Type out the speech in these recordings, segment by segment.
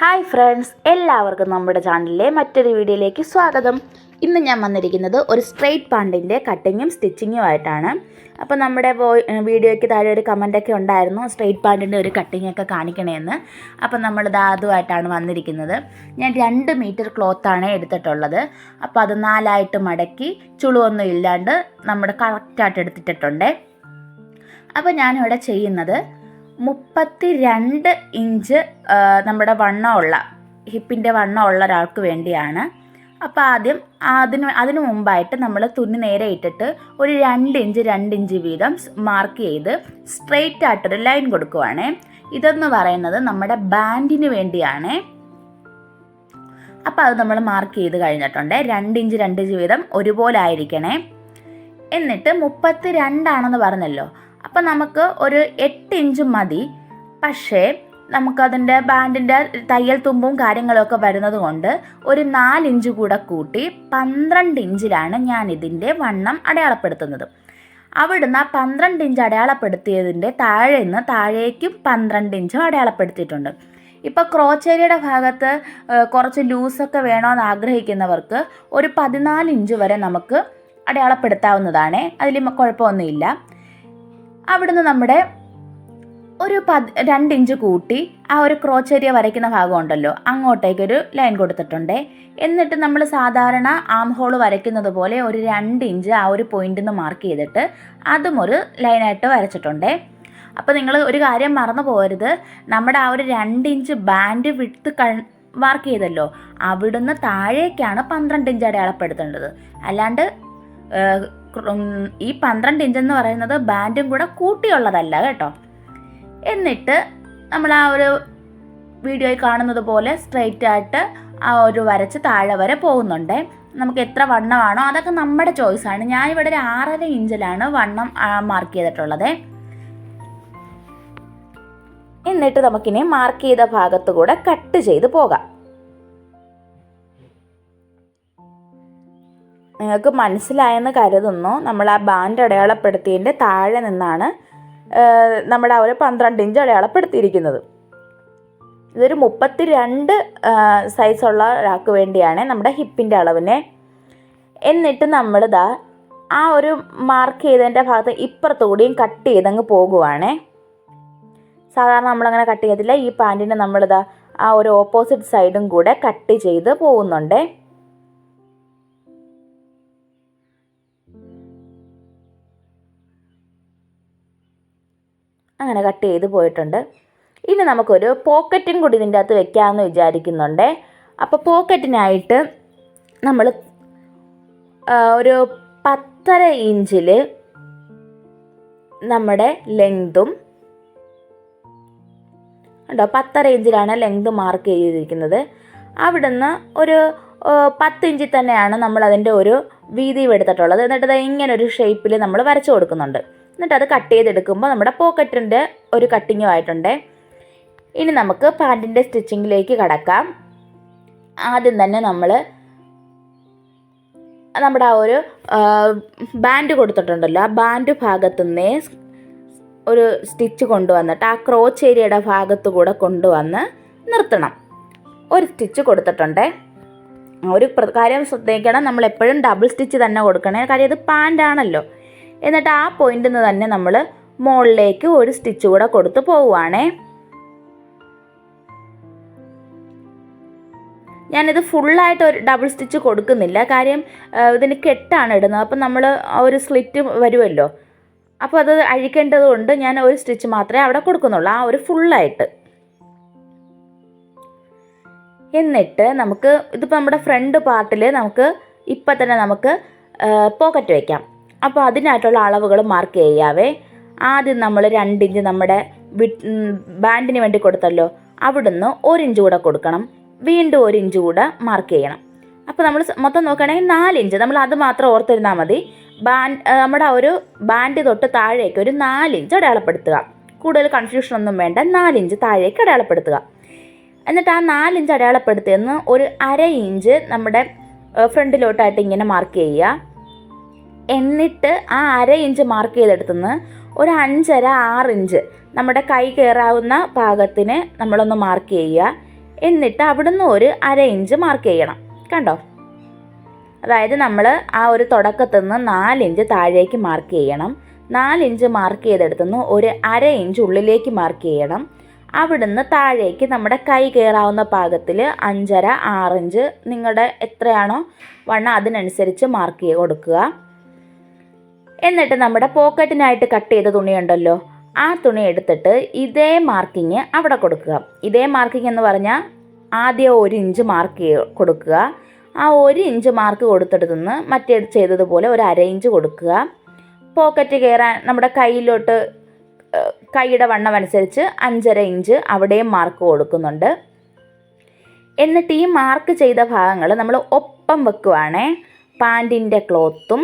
Hi friends, എല്ലാവർക്കും നമ്മുടെ ചാനലിലെ മറ്റൊരു വീഡിയോയിലേക്ക് സ്വാഗതം. ഇന്ന് ഞാൻ വന്നിരിക്കുന്നത് ഒരു സ്ട്രെയിറ്റ് പാൻറ്റിൻ്റെ കട്ടിങ്ങും സ്റ്റിച്ചിങ്ങും ആയിട്ടാണ്. അപ്പോൾ നമ്മുടെ വീഡിയോയ്ക്ക് താഴെ ഒരു കമൻറ്റൊക്കെ ഉണ്ടായിരുന്നു, സ്ട്രെയിറ്റ് പാൻറ്റിൻ്റെ ഒരു കട്ടിങ്ങൊക്കെ കാണിക്കണമെന്ന്. അപ്പോൾ നമ്മളിത് അതുമായിട്ടാണ് വന്നിരിക്കുന്നത്. ഞാൻ 2 മീറ്റർ ക്ലോത്താണ് എടുത്തിട്ടുള്ളത്. അപ്പോൾ അത് 4ആയിട്ട് മടക്കി ചുളുവൊന്നും ഇല്ലാണ്ട് നമ്മുടെ കറക്റ്റായിട്ട് എടുത്തിട്ടുണ്ട്. അപ്പോൾ ഞാനിവിടെ ചെയ്യുന്നത് 32 ഇഞ്ച് നമ്മുടെ വണ്ണമുള്ള ഹിപ്പിൻ്റെ വണ്ണമുള്ള ഒരാൾക്ക് വേണ്ടിയാണ്. അപ്പോൾ ആദ്യം അതിനു മുമ്പായിട്ട് നമ്മൾ തുന്നി നേരെ ഇട്ടിട്ട് ഒരു 2 ഇഞ്ച് വീതം മാർക്ക് ചെയ്ത് സ്ട്രെയിറ്റ് ആയിട്ടൊരു ലൈൻ കൊടുക്കുവാണ്. ഇതെന്ന് പറയുന്നത് നമ്മുടെ ബാൻഡിന് വേണ്ടിയാണ്. അപ്പോൾ അത് നമ്മൾ മാർക്ക് ചെയ്ത് കഴിഞ്ഞിട്ടുണ്ട്. 2 ഇഞ്ച് വീതം ഒരുപോലെ ആയിരിക്കണേ. എന്നിട്ട് 32 ആണെന്ന് പറഞ്ഞല്ലോ, അപ്പം നമുക്ക് ഒരു 8 ഇഞ്ച് മതി. പക്ഷേ നമുക്കതിൻ്റെ ബാൻഡിൻ്റെ തയ്യൽ തുമ്പും കാര്യങ്ങളൊക്കെ വരുന്നത് കൊണ്ട് ഒരു 4 ഇഞ്ച് കൂടെ കൂട്ടി 12 ഇഞ്ചിലാണ് ഞാൻ ഇതിൻ്റെ വണ്ണം അടയാളപ്പെടുത്തുന്നത്. അവിടുന്ന് 12 ഇഞ്ച് അടയാളപ്പെടുത്തിയതിൻ്റെ താഴേക്കും 12 ഇഞ്ചും അടയാളപ്പെടുത്തിയിട്ടുണ്ട്. ഇപ്പോൾ ക്രോച്ചേരിയുടെ ഭാഗത്ത് കുറച്ച് ലൂസൊക്കെ വേണമെന്ന് ആഗ്രഹിക്കുന്നവർക്ക് ഒരു 14 ഇഞ്ച് വരെ നമുക്ക് അടയാളപ്പെടുത്താവുന്നതാണ്. അതിൽ കുഴപ്പമൊന്നുമില്ല. അവിടുന്ന് നമ്മുടെ ഒരു 2 ഇഞ്ച് കൂട്ടി ആ ഒരു ക്രോച്ചേരിയ വരയ്ക്കുന്ന ഭാഗം ഉണ്ടല്ലോ, അങ്ങോട്ടേക്കൊരു ലൈൻ കൊടുത്തിട്ടുണ്ട്. എന്നിട്ട് നമ്മൾ സാധാരണ ആം ഹോൾ വരയ്ക്കുന്നത് പോലെ ഒരു 2 ഇഞ്ച് ആ ഒരു പോയിന്റിൽ നിന്ന് മാർക്ക് ചെയ്തിട്ട് അതും ഒരു ലൈനായിട്ട് വരച്ചിട്ടുണ്ട്. അപ്പോൾ നിങ്ങൾ ഒരു കാര്യം മറന്നു പോകരുത്, നമ്മുടെ ആ ഒരു 2 ഇഞ്ച് ബാൻഡ് വിട്ട് മാർക്ക് ചെയ്തല്ലോ, അവിടുന്ന് താഴേക്കാണ് 12 ഇഞ്ച് അടയാളപ്പെടുത്തേണ്ടത്. അല്ലാണ്ട് ഈ 12 ഇഞ്ചെന്ന് പറയുന്നത് ബാൻഡും കൂടെ കൂട്ടിയുള്ളതല്ല കേട്ടോ. എന്നിട്ട് നമ്മൾ ആ ഒരു വീഡിയോയിൽ കാണുന്നത് പോലെ സ്ട്രെയിറ്റ് ആയിട്ട് ആ ഒരു വരച്ച് താഴെ വരെ പോകുന്നുണ്ട്. നമുക്ക് എത്ര വണ്ണമാണോ അതൊക്കെ നമ്മുടെ ചോയ്സാണ്. ഞാൻ ഇവിടെ ഒരു 6.5 ഇഞ്ചിലാണ് വണ്ണം മാർക്ക് ചെയ്തിട്ടുള്ളത്. എന്നിട്ട് നമുക്കിനി മാർക്ക് ചെയ്ത ഭാഗത്ത് കൂടെ കട്ട് ചെയ്ത് പോകാം. നിങ്ങൾക്ക് മനസ്സിലായെന്ന് കരുതുന്നു. നമ്മൾ ആ ബാൻഡ് അടയാളപ്പെടുത്തിയതിൻ്റെ താഴെ നിന്നാണ് നമ്മുടെ ആ ഒരു 12 ഇഞ്ച് അടയാളപ്പെടുത്തിയിരിക്കുന്നത്. ഇതൊരു 32 സൈസുള്ള ഒരാൾക്ക് വേണ്ടിയാണ്, നമ്മുടെ ഹിപ്പിൻ്റെ അളവിനെ. എന്നിട്ട് നമ്മളിതാ ആ ഒരു മാർക്ക് ചെയ്തതിൻ്റെ ഭാഗത്ത് ഇപ്പുറത്തുകൂടിയും കട്ട് ചെയ്തങ്ങ് പോകുവാണേ. സാധാരണ നമ്മളങ്ങനെ കട്ട് ചെയ്തില്ല. ഈ പാൻറ്റിന് നമ്മളിതാ ആ ഒരു ഓപ്പോസിറ്റ് സൈഡും കൂടെ കട്ട് ചെയ്ത് പോകുന്നുണ്ട്. അങ്ങനെ കട്ട് ചെയ്ത് പോയിട്ടുണ്ട്. ഇനി നമുക്കൊരു പോക്കറ്റും കൂടി ഇതിൻ്റെ അകത്ത് വെക്കാമെന്ന് വിചാരിക്കുന്നുണ്ട്. അപ്പോൾ പോക്കറ്റിനായിട്ട് നമ്മൾ ഒരു 10.5 ഇഞ്ചിൽ നമ്മുടെ ലെങ്തും ഉണ്ടോ, 10.5 ഇഞ്ചിലാണ് ലെങ്ത് മാർക്ക് ചെയ്തിരിക്കുന്നത്. അവിടുന്ന് ഒരു 10 ഇഞ്ചിൽ തന്നെയാണ് നമ്മളതിൻ്റെ ഒരു വീതിയും എടുത്തിട്ടുള്ളത്. എന്നിട്ട് ഇങ്ങനെ ഒരു ഷേപ്പിൽ നമ്മൾ വരച്ചു കൊടുക്കുന്നുണ്ട്. എന്നിട്ട് അത് കട്ട് ചെയ്തെടുക്കുമ്പോൾ നമ്മുടെ പോക്കറ്റിൻ്റെ ഒരു കട്ടിങ്ങും ആയിട്ടുണ്ട്. ഇനി നമുക്ക് പാൻറ്റിൻ്റെ സ്റ്റിച്ചിങ്ങിലേക്ക് കടക്കാം. ആദ്യം തന്നെ നമ്മൾ നമ്മുടെ ആ ഒരു ബാൻഡ് കൊടുത്തിട്ടുണ്ടല്ലോ, ആ ബാൻഡ് ഭാഗത്തു നിന്നേ ഒരു സ്റ്റിച്ച് കൊണ്ടുവന്നിട്ട് ആ ക്രോച്ച് ഏരിയയുടെ ഭാഗത്തു കൂടെ കൊണ്ടുവന്ന് നിർത്തണം. ഒരു സ്റ്റിച്ച് കൊടുത്തിട്ടുണ്ട്. ഒരു കാര്യം ശ്രദ്ധിക്കണം, നമ്മൾ എപ്പോഴും ഡബിൾ സ്റ്റിച്ച് തന്നെ കൊടുക്കണേ, കാര്യം ഇത് പാൻറ്റാണല്ലോ. എന്നിട്ട് ആ പോയിന്റിൽ നിന്ന് തന്നെ നമ്മൾ മുകളിലേക്ക് ഒരു സ്റ്റിച്ച് കൂടെ കൊടുത്ത് പോവുകയാണേ. ഞാനിത് ഫുള്ളായിട്ട് ഒരു ഡബിൾ സ്റ്റിച്ച് കൊടുക്കുന്നില്ല, കാര്യം ഇതിന് കെട്ടാണ് ഇടുന്നത്. അപ്പം നമ്മൾ ഒരു സ്ലിറ്റ് വരുമല്ലോ, അപ്പോൾ അത് അഴിക്കേണ്ടത് കൊണ്ട് ഞാൻ ഒരു സ്റ്റിച്ച് മാത്രമേ അവിടെ കൊടുക്കുന്നുള്ളൂ, ആ ഒരു ഫുള്ളായിട്ട്. എന്നിട്ട് നമുക്ക് ഇതിപ്പോൾ നമ്മുടെ ഫ്രണ്ട് പാർട്ടിൽ നമുക്ക് ഇപ്പം തന്നെ നമുക്ക് പോക്കറ്റ് വയ്ക്കാം. അപ്പോൾ അതിനായിട്ടുള്ള അളവുകൾ മാർക്ക് ചെയ്യാവേ. ആദ്യം നമ്മൾ 2 ഇഞ്ച് നമ്മുടെ ബാൻഡിന് വേണ്ടി കൊടുത്തല്ലോ, അവിടുന്ന് 1 ഇഞ്ച് കൂടെ കൊടുക്കണം. വീണ്ടും 1 ഇഞ്ച് കൂടെ മാർക്ക് ചെയ്യണം. അപ്പോൾ നമ്മൾ മൊത്തം നോക്കുകയാണെങ്കിൽ 4 ഇഞ്ച്. നമ്മൾ അത് മാത്രം ഓർത്തിരുന്നാൽ മതി. നമ്മുടെ ഒരു ബാൻഡ് തൊട്ട് താഴേക്ക് ഒരു 4 ഇഞ്ച് അടയാളപ്പെടുത്തുക. കൂടുതൽ കൺഫ്യൂഷനൊന്നും വേണ്ട, 4 ഇഞ്ച് താഴേക്ക് അടയാളപ്പെടുത്തുക. എന്നിട്ട് ആ 4 ഇഞ്ച് അടയാളപ്പെടുത്തിയെന്ന് ഒരു 1/2 ഇഞ്ച് നമ്മുടെ ഫ്രണ്ടിലോട്ടായിട്ട് ഇങ്ങനെ മാർക്ക് ചെയ്യുക. എന്നിട്ട് ആ 1/2 ഇഞ്ച് മാർക്ക് ചെയ്തെടുത്തുനിന്ന് ഒരു 5.5-6 ഇഞ്ച് നമ്മുടെ കൈ കയറാവുന്ന പാകത്തിന് നമ്മളൊന്ന് മാർക്ക് ചെയ്യുക. എന്നിട്ട് അവിടുന്ന് ഒരു 1/2 ഇഞ്ച് മാർക്ക് ചെയ്യണം. കണ്ടോ? അതായത് നമ്മൾ ആ ഒരു തുടക്കത്തിൽ നിന്ന് 4 ഇഞ്ച് താഴേക്ക് മാർക്ക് ചെയ്യണം. 4 ഇഞ്ച് മാർക്ക് ചെയ്തെടുത്തുനിന്ന് ഒരു 1/2 ഇഞ്ച് ഉള്ളിലേക്ക് മാർക്ക് ചെയ്യണം. അവിടുന്ന് താഴേക്ക് നമ്മുടെ കൈ കയറാവുന്ന പാകത്തിൽ 5.5 6 ഇഞ്ച് നിങ്ങളുടെ എത്രയാണോ വണ്ണം അതിനനുസരിച്ച് മാർക്ക് ചെയ്ത് കൊടുക്കുക. എന്നിട്ട് നമ്മുടെ പോക്കറ്റിനായിട്ട് കട്ട് ചെയ്ത തുണിയുണ്ടല്ലോ, ആ തുണി എടുത്തിട്ട് ഇതേ മാർക്കിങ് അവിടെ കൊടുക്കുക. ഇതേ മാർക്കിങ് എന്ന് പറഞ്ഞാൽ ആദ്യം 1 ഇഞ്ച് മാർക്ക് കൊടുക്കുക. ആ 1 ഇഞ്ച് മാർക്ക് കൊടുത്തെടുത്തുനിന്ന് മറ്റേ ചെയ്തതുപോലെ ഒരു 1/2 ഇഞ്ച് കൊടുക്കുക. പോക്കറ്റ് കയറാൻ നമ്മുടെ കയ്യിലോട്ട് കൈയുടെ വണ്ണം അനുസരിച്ച് 5.5 ഇഞ്ച് അവിടെയും മാർക്ക് കൊടുക്കുന്നുണ്ട്. എന്നിട്ട് ഈ മാർക്ക് ചെയ്ത ഭാഗങ്ങൾ നമ്മൾ ഒപ്പം വെക്കുവാണേ. പാൻറ്റിൻ്റെ ക്ലോത്തും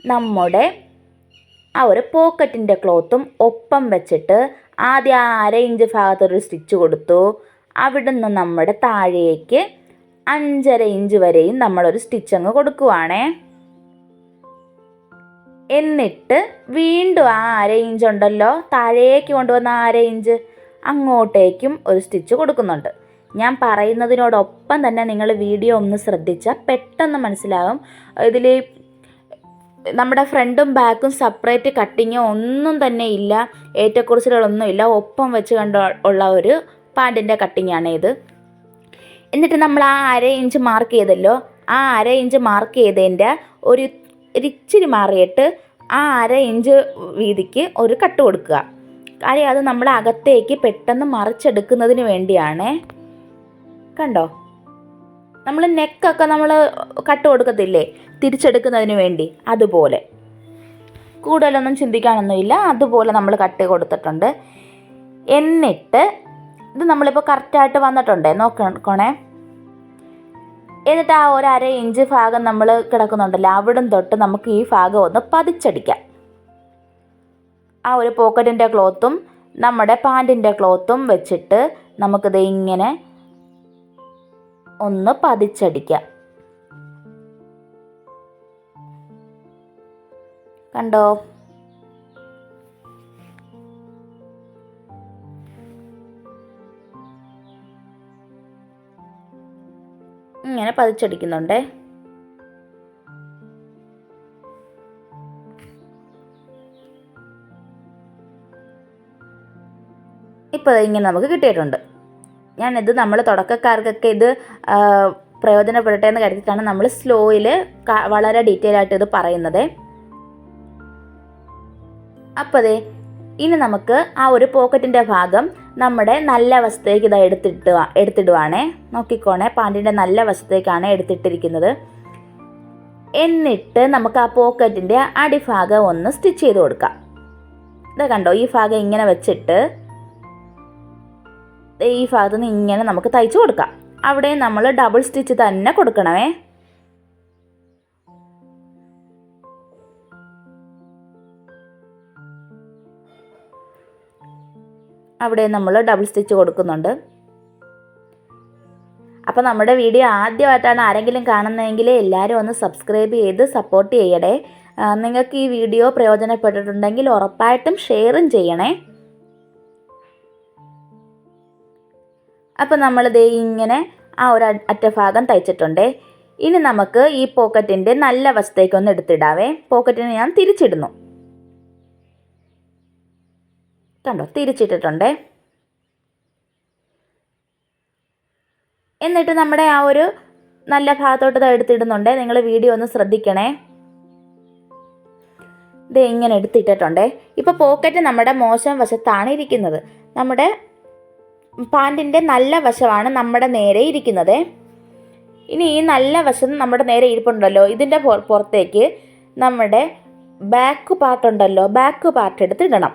നമ്മുടെ ആ ഒരു പോക്കറ്റിൻ്റെ ക്ലോത്തും ഒപ്പം വെച്ചിട്ട് ആദ്യം ആ 1/2 ഇഞ്ച് ഭാഗത്തൊരു സ്റ്റിച്ച് കൊടുത്തു. അവിടുന്ന് നമ്മുടെ താഴേക്ക് 5.5 ഇഞ്ച് വരെയും നമ്മളൊരു സ്റ്റിച്ച് അങ്ങ് കൊടുക്കുവാണേ. എന്നിട്ട് വീണ്ടും ആ 1/2 ഇഞ്ച് ഉണ്ടല്ലോ, താഴേക്ക് കൊണ്ടുവന്ന ആ 1/2 ഇഞ്ച് അങ്ങോട്ടേക്കും ഒരു സ്റ്റിച്ച് കൊടുക്കുന്നുണ്ട്. ഞാൻ പറയുന്നതിനോടൊപ്പം തന്നെ നിങ്ങൾ വീഡിയോ ഒന്ന് ശ്രദ്ധിച്ചാൽ പെട്ടെന്ന് മനസ്സിലാകും. ഇതിൽ നമ്മുടെ ഫ്രണ്ടും ബാക്കും സെപ്പറേറ്റ് കട്ടിങ്ങോ ഒന്നും തന്നെ ഇല്ല, ഏറ്റക്കുറച്ചിലുകളൊന്നുമില്ല. ഒപ്പം വെച്ച് ഉള്ള ഒരു പാൻറ്റിൻ്റെ കട്ടിങ്ങാണ് ഇത്. എന്നിട്ട് നമ്മൾ ആ 1/2 ഇഞ്ച് മാർക്ക് ചെയ്തല്ലോ, ആ 1/2 ഇഞ്ച് മാർക്ക് ചെയ്തതിൻ്റെ ഒരു ഇച്ചിരി മാറിയിട്ട് ആ 1/2 ഇഞ്ച് വീതിക്ക് ഒരു കട്ട് കൊടുക്കുക. കാര്യം അത് നമ്മൾ അകത്തേക്ക് പെട്ടെന്ന് മറിച്ചെടുക്കുന്നതിന് വേണ്ടിയാണ്. കണ്ടോ? നമ്മൾ നെക്കൊക്കെ നമ്മൾ കട്ട് കൊടുക്കത്തില്ലേ തിരിച്ചെടുക്കുന്നതിന് വേണ്ടി, അതുപോലെ. കൂടുതലൊന്നും ചിന്തിക്കാനൊന്നുമില്ല, അതുപോലെ നമ്മൾ കട്ട് കൊടുത്തിട്ടുണ്ട്. എന്നിട്ട് ഇത് നമ്മളിപ്പോൾ കറക്റ്റായിട്ട് വന്നിട്ടുണ്ടേ, നോക്കണേ. എന്നിട്ട് ആ ഒരു 1/2 ഇഞ്ച് ഭാഗം നമ്മൾ കിടക്കുന്നുണ്ടല്ലോ, അവിടം തൊട്ട് നമുക്ക് ഈ ഭാഗം ഒന്ന് പതിച്ചടിക്കാം. ആ ഒരു പോക്കറ്റിൻ്റെ ക്ലോത്തും നമ്മുടെ പാൻറ്റിൻ്റെ ക്ലോത്തും വെച്ചിട്ട് നമുക്കിത് ഇങ്ങനെ ഒന്ന് പതിച്ചടിക്കാം. കണ്ടോ? ഇങ്ങനെ പതിച്ചടിക്കുന്നുണ്ടേ. ഇപ്പോൾ ഇങ്ങനെ നമുക്ക് കിട്ടിയിട്ടുണ്ട്. ഞാനിത് നമ്മൾ തുടക്കക്കാർക്കൊക്കെ ഇത് പ്രയോജനപ്പെടട്ടെ എന്ന് കരുതിയിട്ടാണ് നമ്മൾ സ്ലോയിൽ വളരെ ഡീറ്റെയിൽ ആയിട്ട് ഇത് പറയുന്നത്. അപ്പോൾ ഇനി നമുക്ക് ആ ഒരു പോക്കറ്റിൻ്റെ ഭാഗം നമ്മുടെ നല്ല വശത്തേക്ക് ഇത് എടുത്തിടുവാണേ. നോക്കിക്കോണേ, പാൻറ്റിൻ്റെ നല്ല വശത്തേക്കാണ് എടുത്തിട്ടിരിക്കുന്നത്. എന്നിട്ട് നമുക്ക് ആ പോക്കറ്റിൻ്റെ അടിഭാഗം ഒന്ന് സ്റ്റിച്ച് ചെയ്ത് കൊടുക്കാം. ഇത് കണ്ടോ? ഈ ഭാഗം ഇങ്ങനെ വെച്ചിട്ട് ഈ ഭാഗത്ത് നിന്ന് ഇങ്ങനെ നമുക്ക് തയ്ച്ചു കൊടുക്കാം. അവിടെ നമ്മൾ ഡബിൾ സ്റ്റിച്ച് തന്നെ കൊടുക്കണമേ. അവിടെ നമ്മൾ ഡബിൾ സ്റ്റിച്ച് കൊടുക്കുന്നുണ്ട്. അപ്പോൾ നമ്മുടെ വീഡിയോ ആദ്യമായിട്ടാണ് ആരെങ്കിലും കാണുന്നതെങ്കിൽ എല്ലാവരും ഒന്ന് സബ്സ്ക്രൈബ് ചെയ്ത് സപ്പോർട്ട് ചെയ്യണേ. നിങ്ങൾക്ക് ഈ വീഡിയോ പ്രയോജനപ്പെട്ടിട്ടുണ്ടെങ്കിൽ ഉറപ്പായിട്ടും ഷെയറും ചെയ്യണേ. അപ്പോൾ നമ്മളിത് ഇങ്ങനെ ആ ഒരു അറ്റഭാഗം തയ്ച്ചിട്ടുണ്ട്. ഇനി നമുക്ക് ഈ പോക്കറ്റിൻ്റെ നല്ല വശത്തേക്കൊന്ന് എടുത്തിടാവേ. പോക്കറ്റിന് ഞാൻ തിരിച്ചിടുന്നു. കണ്ടോ? തിരിച്ചിട്ടിട്ടുണ്ടേ. എന്നിട്ട് നമ്മുടെ ആ ഒരു നല്ല ഭാഗത്തോട്ട് എടുത്തിടുന്നുണ്ട്. നിങ്ങൾ വീഡിയോ ഒന്ന് ശ്രദ്ധിക്കണേ. ഇത് ഇങ്ങനെ എടുത്തിട്ടിട്ടുണ്ടേ. ഇപ്പോൾ പോക്കറ്റ് നമ്മുടെ മോശം വശത്താണ് ഇരിക്കുന്നത്. നമ്മുടെ പാൻറ്റിൻ്റെ നല്ല വശമാണ് നമ്മുടെ നേരെ ഇരിക്കുന്നത്. ഇനി ഈ നല്ല വശം നമ്മുടെ നേരെ ഇരിപ്പുണ്ടല്ലോ, ഇതിൻ്റെ പുറത്തേക്ക് നമ്മുടെ ബാക്ക് പാർട്ടുണ്ടല്ലോ, ബാക്ക് പാർട്ട് എടുത്തിടണം.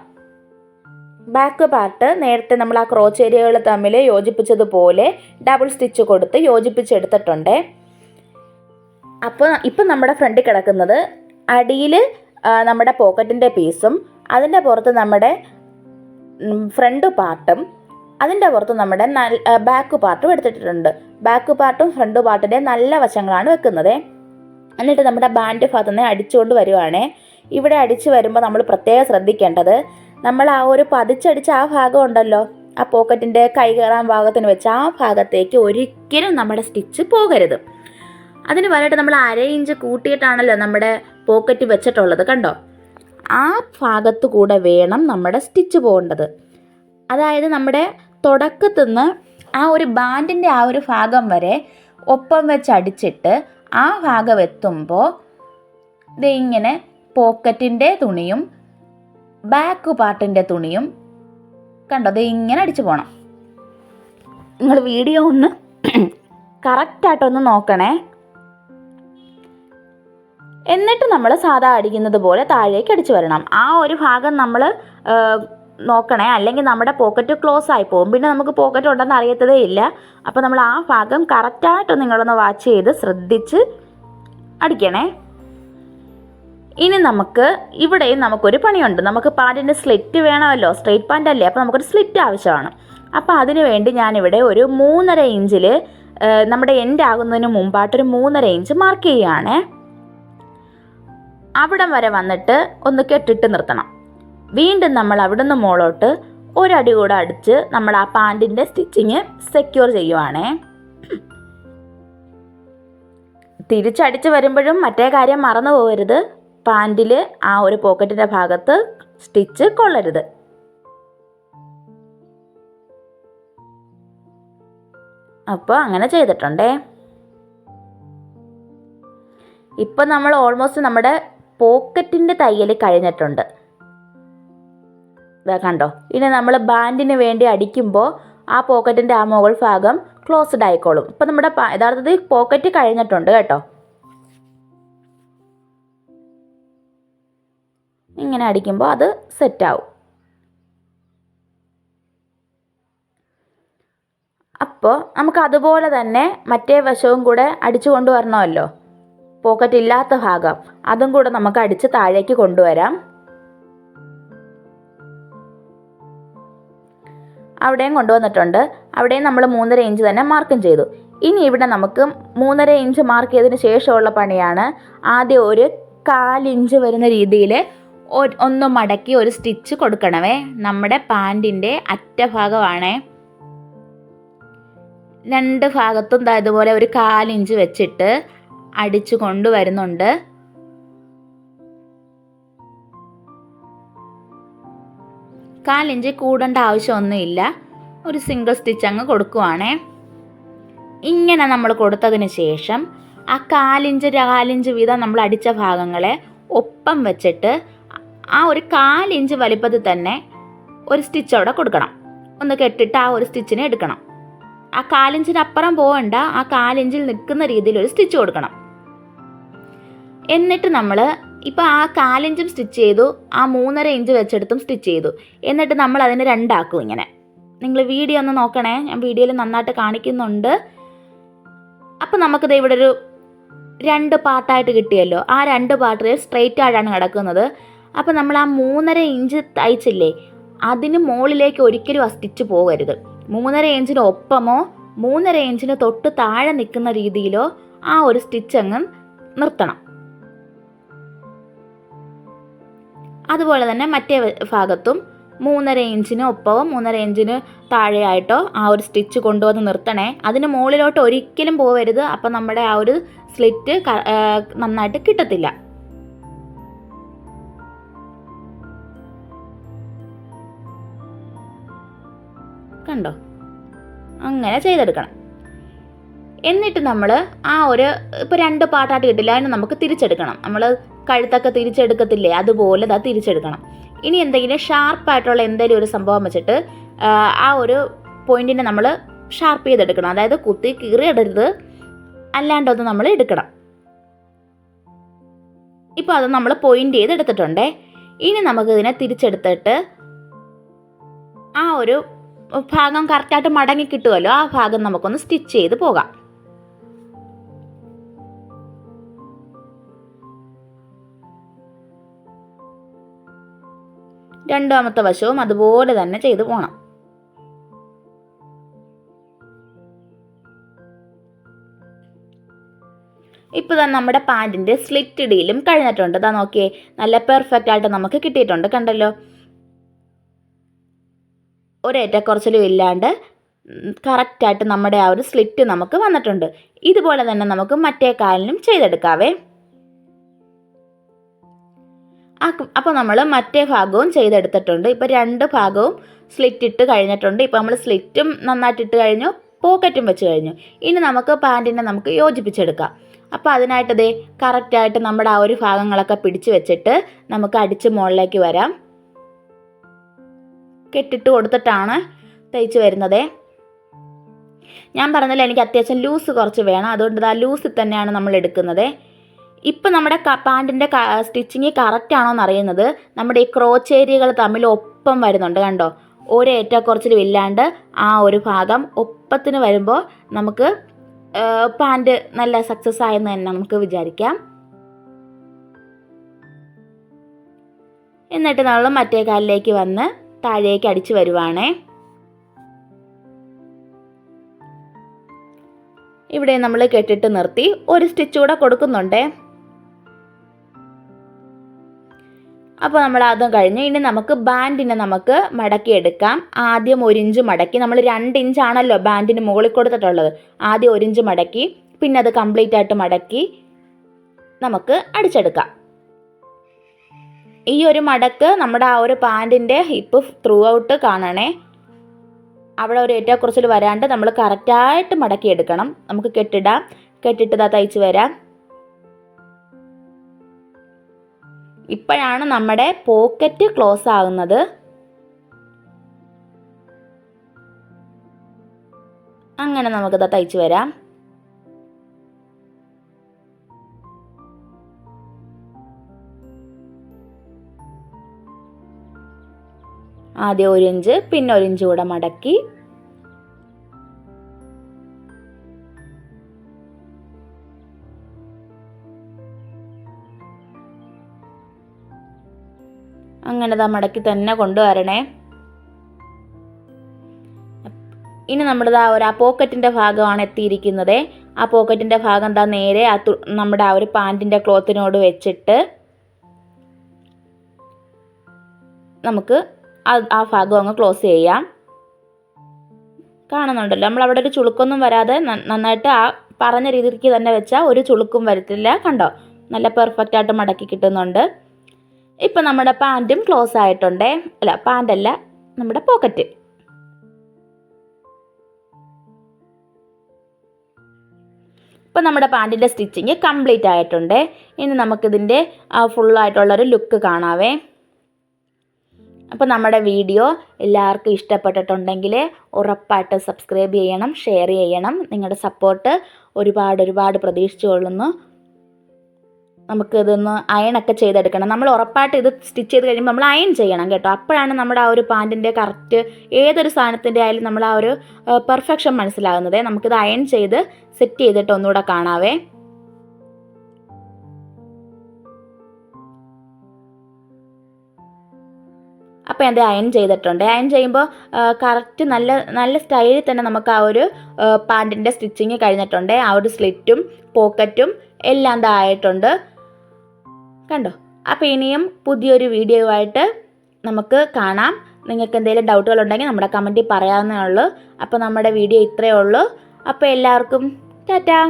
ബാക്ക് പാർട്ട് നേരത്തെ നമ്മൾ ആ ക്രോച്ച് ഏരിയകൾ തമ്മിൽ യോജിപ്പിച്ചതുപോലെ ഡബിൾ സ്റ്റിച്ച് കൊടുത്ത് യോജിപ്പിച്ചെടുത്തിട്ടുണ്ട്. അപ്പോൾ ഇപ്പം നമ്മുടെ ഫ്രണ്ടിൽ കിടക്കുന്നത് അടിയിൽ നമ്മുടെ പോക്കറ്റിൻ്റെ പീസും അതിൻ്റെ പുറത്ത് നമ്മുടെ ഫ്രണ്ട് പാർട്ടും അതിൻ്റെ പുറത്ത് നമ്മുടെ ബാക്ക് പാർട്ടും എടുത്തിട്ടുണ്ട്. ബാക്ക് പാർട്ടും ഫ്രണ്ട് പാർട്ടിൻ്റെ നല്ല വശങ്ങളാണ് വെക്കുന്നത്. എന്നിട്ട് നമ്മുടെ ബാൻഡ് ഭാഗത്തുനിന്ന് അടിച്ചുകൊണ്ട് വരുവാണ്. ഇവിടെ അടിച്ച് വരുമ്പോൾ നമ്മൾ പ്രത്യേകം ശ്രദ്ധിക്കേണ്ടത്, നമ്മൾ ആ ഒരു പതിച്ചടിച്ച ആ ഭാഗം ഉണ്ടല്ലോ, ആ പോക്കറ്റിൻ്റെ കൈ കയറാൻ ഭാഗത്തിന് വെച്ച് ആ ഭാഗത്തേക്ക് ഒരിക്കലും നമ്മുടെ സ്റ്റിച്ച് പോകരുത്. അതിന് പകരമായിട്ട് നമ്മൾ 1/2 ഇഞ്ച് കൂട്ടിയിട്ടാണല്ലോ നമ്മുടെ പോക്കറ്റ് വെച്ചിട്ടുള്ളത്, കണ്ടോ? ആ ഭാഗത്തു കൂടെ വേണം നമ്മുടെ സ്റ്റിച്ച് പോകേണ്ടത്. അതായത് നമ്മുടെ തുടക്കത്തിൽ നിന്ന് ആ ഒരു ബാൻഡിൻ്റെ ആ ഒരു ഭാഗം വരെ ഒപ്പം വെച്ച് അടിച്ചിട്ട് ആ ഭാഗം എത്തുമ്പോൾ ഇത് ഇങ്ങനെ പോക്കറ്റിൻ്റെ തുണിയും ബാക്ക് പാർട്ടിൻ്റെ തുണിയും കണ്ടോ ഇത് ഇങ്ങനെ അടിച്ചു പോകണം. നിങ്ങൾ വീഡിയോ ഒന്ന് കറക്റ്റായിട്ടൊന്ന് നോക്കണേ. എന്നിട്ട് നമ്മൾ സാധാ അടിക്കുന്നത് പോലെ താഴേക്ക് അടിച്ചു വരണം. ആ ഒരു ഭാഗം നമ്മൾ നോക്കണേ, അല്ലെങ്കിൽ നമ്മുടെ പോക്കറ്റ് ക്ലോസ് ആയി പോകും. പിന്നെ നമുക്ക് പോക്കറ്റ് ഉണ്ടെന്ന് അറിയത്തതേ ഇല്ല. അപ്പോൾ നമ്മൾ ആ ഭാഗം കറക്റ്റായിട്ട് നിങ്ങളൊന്ന് വാച്ച് ചെയ്ത് ശ്രദ്ധിച്ച് അടിക്കണേ. ഇനി നമുക്ക് ഇവിടെയും നമുക്കൊരു പണിയുണ്ട്. നമുക്ക് പാൻറ്റിൻ്റെ സ്ലിറ്റ് വേണമല്ലോ, സ്ട്രെയിറ്റ് പാൻ്റ് അല്ലേ, അപ്പോൾ നമുക്കൊരു സ്ലിറ്റ് ആവശ്യമാണ്. അപ്പോൾ അതിന് വേണ്ടി ഞാനിവിടെ ഒരു 3.5 ഇഞ്ചിൽ നമ്മുടെ എൻഡ് ആകുന്നതിന് മുമ്പായിട്ടൊരു 3.5 ഇഞ്ച് മാർക്ക് ചെയ്യുകയാണേ. അവിടം വരെ വന്നിട്ട് ഒന്ന് കെട്ടിട്ട് നിർത്തണം. വീണ്ടും നമ്മൾ അവിടുന്ന് മുകളോട്ട് ഒരടി കൂടെ അടിച്ച് നമ്മൾ ആ പാൻറ്റിൻ്റെ സ്റ്റിച്ചിങ് സെക്യൂർ ചെയ്യുവാണേ. തിരിച്ചടിച്ച് വരുമ്പോഴും മറ്റേ കാര്യം മറന്നു പോകരുത്, പാൻറ്റിൽ ആ ഒരു പോക്കറ്റിൻ്റെ ഭാഗത്ത് സ്റ്റിച്ച് കൊള്ളരുത്. അപ്പോൾ അങ്ങനെ ചെയ്തിട്ടുണ്ടേ. ഇപ്പം നമ്മൾ ഓൾമോസ്റ്റ് നമ്മുടെ പോക്കറ്റിൻ്റെ തയ്യൽ കഴിഞ്ഞിട്ടുണ്ട്. ഇതാ കണ്ടോ. ഇനി നമ്മൾ ബാൻഡിന് വേണ്ടി അടിക്കുമ്പോൾ ആ പോക്കറ്റിൻ്റെ ആ മുകൾ ഭാഗം ക്ലോസ്ഡ് ആയിക്കോളും. ഇപ്പം നമ്മുടെ യഥാർത്ഥത്തിൽ പോക്കറ്റ് കഴിഞ്ഞിട്ടുണ്ട് കേട്ടോ. ഇങ്ങനെ അടിക്കുമ്പോൾ അത് സെറ്റാവും. അപ്പോൾ നമുക്ക് അതുപോലെ തന്നെ മറ്റേ വശവും കൂടെ അടിച്ചു കൊണ്ടുവരണമല്ലോ. പോക്കറ്റ് ഇല്ലാത്ത ഭാഗം അതും കൂടെ നമുക്ക് അടിച്ച് താഴേക്ക് കൊണ്ടുവരാം. അവിടെയും കൊണ്ടുവന്നിട്ടുണ്ട്. അവിടെയും നമ്മൾ 3.5 ഇഞ്ച് തന്നെ മാർക്കും ചെയ്തു. ഇനി ഇവിടെ നമുക്ക് 3.5 ഇഞ്ച് മാർക്ക് ചെയ്തതിന് ശേഷമുള്ള പണിയാണ്. ആദ്യം ഒരു 1/4 ഇഞ്ച് വരുന്ന രീതിയിൽ ഒന്ന് മടക്കി ഒരു സ്റ്റിച്ച് കൊടുക്കണമേ. നമ്മുടെ പാൻറ്റിൻ്റെ അറ്റഭാഗമാണേ. 2 ഭാഗത്തും ഇതുപോലെ ഒരു 1/4 ഇഞ്ച് വെച്ചിട്ട് അടിച്ചു കൊണ്ടുവരുന്നുണ്ട്. കാലിഞ്ച് കൂടേണ്ട ആവശ്യമൊന്നുമില്ല. ഒരു സിംഗിൾ സ്റ്റിച്ച് അങ്ങ് കൊടുക്കുവാണേ. ഇങ്ങനെ നമ്മൾ കൊടുത്തതിന് ശേഷം ആ 1/4 ഇഞ്ച് വീതം നമ്മൾ അടിച്ച ഭാഗങ്ങളെ ഒപ്പം വെച്ചിട്ട് ആ ഒരു 1/4 ഇഞ്ച് വലിപ്പത്തിൽ തന്നെ ഒരു സ്റ്റിച്ച് അവിടെ കൊടുക്കണം. ഒന്ന് കെട്ടിട്ട് ആ ഒരു സ്റ്റിച്ചിനെ എടുക്കണം. ആ 1/4 ഇഞ്ചിനപ്പുറം പോകണ്ട, ആ 1/4 ഇഞ്ചിൽ നിൽക്കുന്ന രീതിയിൽ ഒരു സ്റ്റിച്ച് കൊടുക്കണം. എന്നിട്ട് നമ്മൾ ഇപ്പോൾ ആ 1/4 ഇഞ്ചും സ്റ്റിച്ച് ചെയ്തു, ആ 3.5 ഇഞ്ച് വെച്ചെടുത്തും സ്റ്റിച്ച് ചെയ്തു. എന്നിട്ട് നമ്മൾ അതിനെ 2 ആക്കും. ഇങ്ങനെ നിങ്ങൾ വീഡിയോ ഒന്ന് നോക്കണേ, ഞാൻ വീഡിയോയിൽ നന്നായിട്ട് കാണിക്കുന്നുണ്ട്. അപ്പോൾ നമുക്കിത് ഇവിടെ ഒരു 2 പാർട്ടായിട്ട് കിട്ടിയല്ലോ. ആ 2 പാർട്ടിൽ സ്ട്രെയിറ്റ് ആയിട്ടാണ് കിടക്കുന്നത്. അപ്പോൾ നമ്മൾ ആ 3.5 ഇഞ്ച് തയ്ച്ചില്ലേ, അതിന് മുകളിലേക്ക് ഒരിക്കലും ആ സ്റ്റിച്ച് പോകരുത്. 3.5 ഇഞ്ചിന് ഒപ്പമോ 3.5 ഇഞ്ചിന് തൊട്ട് താഴെ നിൽക്കുന്ന രീതിയിലോ ആ ഒരു സ്റ്റിച്ച് അങ്ങ് നിർത്തണം. അതുപോലെ തന്നെ മറ്റേ ഭാഗത്തും 3.5 ഇഞ്ചിന് ഒപ്പമോ 3.5 ഇഞ്ചിന് താഴെയായിട്ടോ ആ ഒരു സ്റ്റിച്ച് കൊണ്ടുവന്ന് നിർത്തണേ. അതിന് മുകളിലോട്ട് ഒരിക്കലും പോകരുത്. അപ്പം നമ്മുടെ ആ ഒരു സ്ലിറ്റ് നന്നായിട്ട് കിട്ടത്തില്ല. കണ്ടോ, അങ്ങനെ ചെയ്തെടുക്കണം. എന്നിട്ട് നമ്മൾ ആ ഒരു ഇപ്പോൾ 2 പാർട്ടായിട്ട് കിട്ടില്ല, അതിന് നമുക്ക് തിരിച്ചെടുക്കണം. നമ്മൾ കഴുത്തൊക്കെ തിരിച്ചെടുക്കത്തില്ലേ, അതുപോലെ അത് തിരിച്ചെടുക്കണം. ഇനി എന്തെങ്കിലും ഷാർപ്പായിട്ടുള്ള എന്തെങ്കിലും ഒരു സംഭവം വെച്ചിട്ട് ആ ഒരു പോയിൻറ്റിനെ നമ്മൾ ഷാർപ്പ് ചെയ്തെടുക്കണം. അതായത് കുത്തി കീറി ഇടരുത്, അല്ലാണ്ടൊന്ന് നമ്മൾ എടുക്കണം. ഇപ്പോൾ അത് നമ്മൾ പോയിൻ്റ് ചെയ്ത് എടുത്തിട്ടുണ്ടേ. ഇനി നമുക്കിതിനെ തിരിച്ചെടുത്തിട്ട് ആ ഒരു ഭാഗം കറക്റ്റായിട്ട് മടങ്ങി കിട്ടുമല്ലോ, ആ ഭാഗം നമുക്കൊന്ന് സ്റ്റിച്ച് ചെയ്ത് പോകാം. രണ്ടാമത്തെ വശവും അതുപോലെ തന്നെ ചെയ്തു പോകണം. ഇപ്പോൾ തന്നെ നമ്മുടെ പാൻറ്റിൻ്റെ സ്ലിറ്റ് ഇടയിലും കഴിഞ്ഞിട്ടുണ്ട്. ഇതാ നോക്കിയേ, നല്ല പെർഫെക്റ്റ് ആയിട്ട് നമുക്ക് കിട്ടിയിട്ടുണ്ട്, കണ്ടല്ലോ. ഒരേറ്റക്കുറച്ചിലും ഇല്ലാണ്ട് കറക്റ്റായിട്ട് നമ്മുടെ ആ ഒരു സ്ലിറ്റ് നമുക്ക് വന്നിട്ടുണ്ട്. ഇതുപോലെ തന്നെ നമുക്ക് മറ്റേ കാലിനും ചെയ്തെടുക്കാവേ. അപ്പോൾ നമ്മൾ മറ്റേ ഭാഗവും ചെയ്തെടുത്തിട്ടുണ്ട്. ഇപ്പോൾ 2 ഭാഗവും സ്ലിറ്റ് ഇട്ട് കഴിഞ്ഞിട്ടുണ്ട്. ഇപ്പോൾ നമ്മൾ സ്ലിറ്റും നന്നായിട്ടിട്ട് കഴിഞ്ഞു, പോക്കറ്റും വെച്ച് കഴിഞ്ഞു. ഇനി നമുക്ക് പാൻറ്റിനെ നമുക്ക് യോജിപ്പിച്ചെടുക്കാം. അപ്പോൾ അതിനായിട്ട് ദേ കറക്റ്റായിട്ട് നമ്മുടെ ആ ഒരു ഭാഗങ്ങളൊക്കെ പിടിച്ച് വെച്ചിട്ട് നമുക്ക് അടിച്ച് മുകളിലേക്ക് വരാം. കെട്ടിട്ട് കൊടുത്തിട്ടാണ് തയ്ച്ച് വരുന്നത്. ഞാൻ പറഞ്ഞല്ലോ എനിക്ക് അത്യാവശ്യം ലൂസ് കുറച്ച് വേണം, അതുകൊണ്ട് ആ ലൂസിൽ തന്നെയാണ് നമ്മൾ എടുക്കുന്നത്. ഇപ്പം നമ്മുടെ പാൻറ്റിൻ്റെ സ്റ്റിച്ചിങ് കറക്റ്റ് ആണോ എന്നറിയുന്നത് നമ്മുടെ ഈ ക്രോച്ച് ഏരിയകൾ തമ്മിൽ ഒപ്പം വരുന്നുണ്ട്. കണ്ടോ, ഒരേറ്റക്കുറച്ചിലും ഇല്ലാണ്ട് ആ ഒരു ഭാഗം ഒപ്പത്തിന് വരുമ്പോൾ നമുക്ക് പാൻറ്റ് നല്ല സക്സസ് ആയെന്ന് തന്നെ നമുക്ക് വിചാരിക്കാം. എന്നിട്ട് നമ്മൾ മറ്റേ കാലിലേക്ക് വന്ന് താഴേക്ക് അടിച്ചു വരുവാണേ. ഇവിടെ നമ്മൾ കെട്ടിട്ട് നിർത്തി ഒരു സ്റ്റിച്ച് കൂടെ കൊടുക്കുന്നുണ്ടേ. അപ്പോൾ നമ്മൾ അതും കഴിഞ്ഞ് ഇനി നമുക്ക് ബാൻഡിനെ നമുക്ക് മടക്കിയെടുക്കാം. ആദ്യം 1 ഇഞ്ച് മടക്കി, നമ്മൾ 2 ഇഞ്ചാണല്ലോ ബാൻഡിന് മുകളിൽ കൊടുത്തിട്ടുള്ളത്. ആദ്യം 1 ഇഞ്ച് മടക്കി, പിന്നെ അത് കംപ്ലീറ്റ് ആയിട്ട് മടക്കി നമുക്ക് അടിച്ചെടുക്കാം. ഈ ഒരു മടക്ക് നമ്മുടെ ആ ഒരു പാൻറ്റിൻ്റെ ഹിപ്പ് ത്രൂ ഔട്ട് കാണണേ. അവിടെ ഒരു ഏറ്റക്കുറച്ചിൽ വരാണ്ട് നമ്മൾ കറക്റ്റായിട്ട് മടക്കിയെടുക്കണം. നമുക്ക് കെട്ടിടാം. കെട്ടിട്ട് തയ്ച്ച് വരാം. ഇപ്പോഴാണ് നമ്മുടെ പോക്കറ്റ് ക്ലോസ് ആകുന്നത്. അങ്ങനെ നമുക്കിത് തയ്ച്ച് വരാം. ആദ്യം 1 ഇഞ്ച്, പിന്നെ 1 ഇഞ്ച് കൂടെ മടക്കി അങ്ങനെ മടക്കി തന്നെ കൊണ്ടുവരണേ. ഇനി നമ്മുടെ ആ പോക്കറ്റിൻ്റെ ഭാഗമാണ് എത്തിയിരിക്കുന്നത്. ആ പോക്കറ്റിൻ്റെ ഭാഗം നേരെ നമ്മുടെ ആ ഒരു പാൻറ്റിൻ്റെ ക്ലോത്തിനോട് വെച്ചിട്ട് നമുക്ക് ആ ഭാഗം അങ്ങ് ക്ലോസ് ചെയ്യാം. കാണുന്നുണ്ടല്ലോ, നമ്മളവിടെ ഒരു ചുളുക്കൊന്നും വരാതെ നന്നായിട്ട് ആ പറഞ്ഞ രീതിക്ക് തന്നെ വെച്ചാൽ ഒരു ചുളുക്കും വരത്തില്ല. കണ്ടോ, നല്ല പെർഫെക്റ്റ് ആയിട്ട് മടക്കി കിട്ടുന്നുണ്ട്. ഇപ്പം നമ്മുടെ പാൻറ്റും ക്ലോസ് ആയിട്ടുണ്ടേ. അല്ല, പാൻറ്റല്ല, നമ്മുടെ പോക്കറ്റ്. ഇപ്പം നമ്മുടെ പാൻറ്റിൻ്റെ സ്റ്റിച്ചിങ് കംപ്ലീറ്റ് ആയിട്ടുണ്ട്. ഇനി നമുക്കിതിൻ്റെ ഫുള്ളായിട്ടുള്ളൊരു ലുക്ക് കാണാവേ. അപ്പോൾ നമ്മുടെ വീഡിയോ എല്ലാവർക്കും ഇഷ്ടപ്പെട്ടിട്ടുണ്ടെങ്കിൽ ഉറപ്പായിട്ട് സബ്സ്ക്രൈബ് ചെയ്യണം, ഷെയർ ചെയ്യണം. നിങ്ങളുടെ സപ്പോർട്ട് ഒരുപാട് പ്രതീക്ഷിച്ചു കൊള്ളുന്നു. നമുക്കിതൊന്ന് അയണൊക്കെ ചെയ്തെടുക്കണം. നമ്മൾ ഉറപ്പായിട്ട് ഇത് സ്റ്റിച്ച് ചെയ്ത് കഴിയുമ്പോൾ നമ്മൾ അയൺ ചെയ്യണം കേട്ടോ. അപ്പോഴാണ് നമ്മുടെ ആ ഒരു പാൻറ്റിൻ്റെ കറക്റ്റ് ഏതൊരു സാധനത്തിൻ്റെ ആയാലും നമ്മൾ ആ ഒരു പെർഫെക്ഷൻ മനസ്സിലാകുന്നത്. നമുക്കിത് അയൺ ചെയ്ത് സെറ്റ് ചെയ്തിട്ട് ഒന്നുകൂടെ കാണാവേ. അപ്പോൾ അത് അയൺ ചെയ്തിട്ടുണ്ട്. അയൺ ചെയ്യുമ്പോൾ കറക്റ്റ് നല്ല സ്റ്റൈലിൽ തന്നെ നമുക്ക് ആ ഒരു പാൻറ്റിൻ്റെ സ്റ്റിച്ചിങ് കഴിഞ്ഞിട്ടുണ്ട്. ആ ഒരു സ്ലിറ്റും പോക്കറ്റും എല്ലാം ആയിട്ടുണ്ട്. കണ്ടോ. അപ്പോൾ ഇനിയും പുതിയൊരു വീഡിയോ ആയിട്ട് നമുക്ക് കാണാം. നിങ്ങൾക്ക് എന്തെങ്കിലും ഡൗട്ടുകളുണ്ടെങ്കിൽ നമ്മുടെ കമൻറ്റിൽ പറയാവുന്നേ ഉള്ളൂ. അപ്പോൾ നമ്മുടെ വീഡിയോ ഇത്രയേ ഉള്ളൂ. അപ്പോൾ എല്ലാവർക്കും ടാറ്റാ.